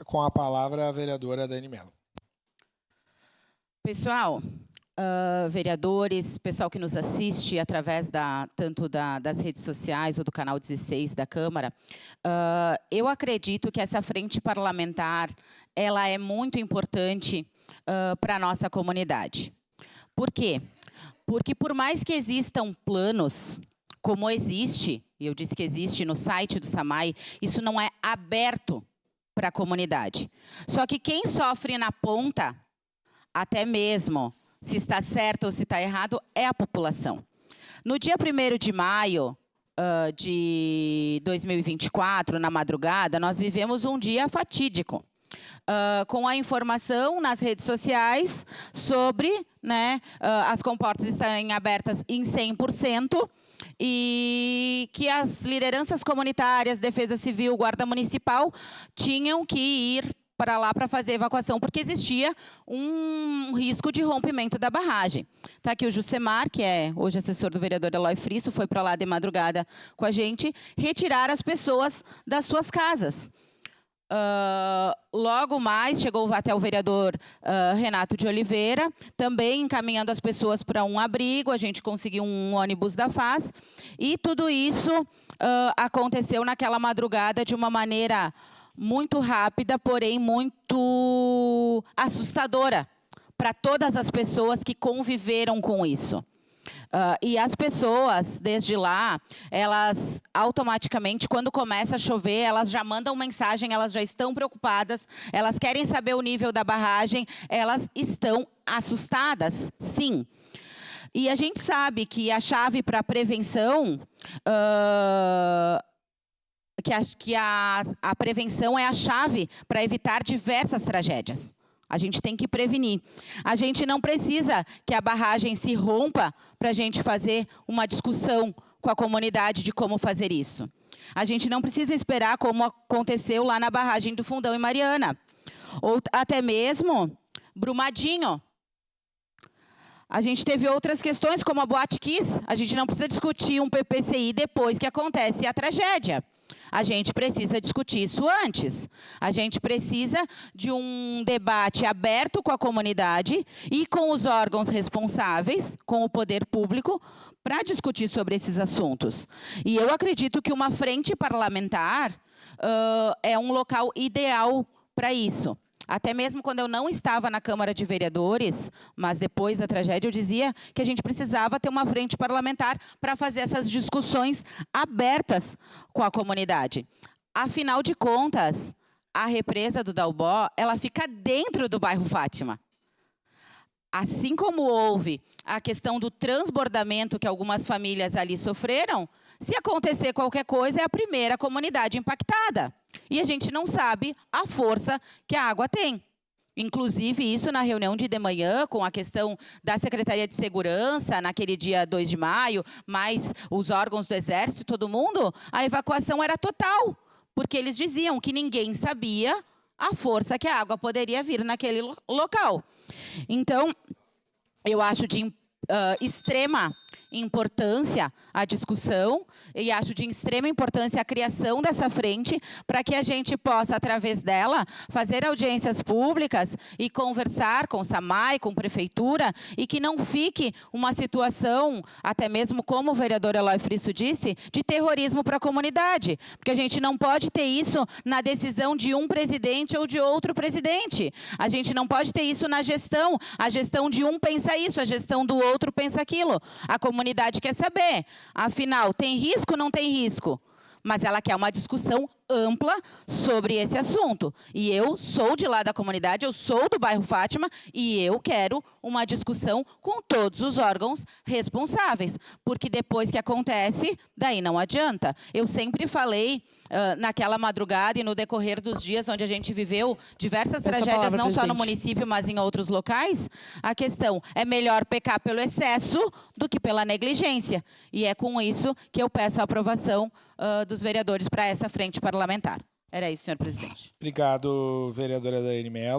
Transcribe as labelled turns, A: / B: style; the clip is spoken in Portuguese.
A: Com a palavra, a vereadora Dani Mello.
B: Pessoal, vereadores, pessoal que nos assiste através tanto das redes sociais ou do canal 16 da Câmara, eu acredito que essa frente parlamentar ela é muito importante para a nossa comunidade. Por quê? Porque por mais que existam planos, como existe, e eu disse que existe no site do SAMAI, isso não é aberto para a comunidade. Só que quem sofre na ponta, até mesmo se está certo ou se está errado, é a população. No dia 1º de maio de 2024, na madrugada, nós vivemos um dia fatídico. Com a informação nas redes sociais sobre as comportas estarem abertas em 100%, e que as lideranças comunitárias, Defesa Civil, Guarda Municipal, tinham que ir para lá para fazer evacuação, porque existia um risco de rompimento da barragem. Está aqui o Jusemar, que é hoje assessor do vereador Eloy Frisso, foi para lá de madrugada com a gente, retirar as pessoas das suas casas. Logo mais, chegou até o vereador Renato de Oliveira, também encaminhando as pessoas para um abrigo, a gente conseguiu um ônibus da FAS, e tudo isso aconteceu naquela madrugada de uma maneira muito rápida, porém muito assustadora para todas as pessoas que conviveram com isso. E as pessoas, desde lá, elas automaticamente, quando começa a chover, elas já mandam mensagem, elas já estão preocupadas, elas querem saber o nível da barragem, elas estão assustadas, sim. E a gente sabe que a chave para a prevenção, a prevenção é a chave para evitar diversas tragédias. A gente tem que prevenir. A gente não precisa que a barragem se rompa para a gente fazer uma discussão com a comunidade de como fazer isso. A gente não precisa esperar como aconteceu lá na barragem do Fundão em Mariana. Ou até mesmo Brumadinho. A gente teve outras questões, como a Boate Kiss. A gente não precisa discutir um PPCI depois que acontece a tragédia. A gente precisa discutir isso antes. A gente precisa de um debate aberto com a comunidade e com os órgãos responsáveis, com o poder público, para discutir sobre esses assuntos. E eu acredito que uma frente parlamentar é um local ideal para isso. Até mesmo quando eu não estava na Câmara de Vereadores, mas depois da tragédia, eu dizia que a gente precisava ter uma frente parlamentar para fazer essas discussões abertas com a comunidade. Afinal de contas, a represa do Dalbó, ela fica dentro do bairro Fátima. Assim como houve a questão do transbordamento que algumas famílias ali sofreram, se acontecer qualquer coisa, é a primeira comunidade impactada. E a gente não sabe a força que a água tem. Inclusive, isso na reunião de manhã, com a questão da Secretaria de Segurança, naquele dia 2 de maio, mais os órgãos do Exército, todo mundo, a evacuação era total. Porque eles diziam que ninguém sabia a força que a água poderia vir naquele local. Então, eu acho de extrema importância a discussão e acho de extrema importância a criação dessa frente para que a gente possa, através dela, fazer audiências públicas e conversar com o SAMAI, com a Prefeitura, e que não fique uma situação, até mesmo como o vereador Eloy Frisso disse, de terrorismo para a comunidade. Porque a gente não pode ter isso na decisão de um presidente ou de outro presidente. A gente não pode ter isso na gestão. A gestão de um pensa isso, a gestão do outro pensa aquilo. A comunidade quer saber, afinal, tem risco ou não tem risco? Mas ela quer uma discussão ampla sobre esse assunto. E eu sou de lá da comunidade, eu sou do bairro Fátima, e eu quero uma discussão com todos os órgãos responsáveis. Porque depois que acontece, daí não adianta. Eu sempre falei, naquela madrugada e no decorrer dos dias onde a gente viveu diversas tragédias, não só no município, mas em outros locais, a questão é melhor pecar pelo excesso do que pela negligência. E é com isso que eu peço a aprovação dos vereadores para essa frente parlamentar. Era isso, senhor presidente.
A: Obrigado, vereadora Dani Mello.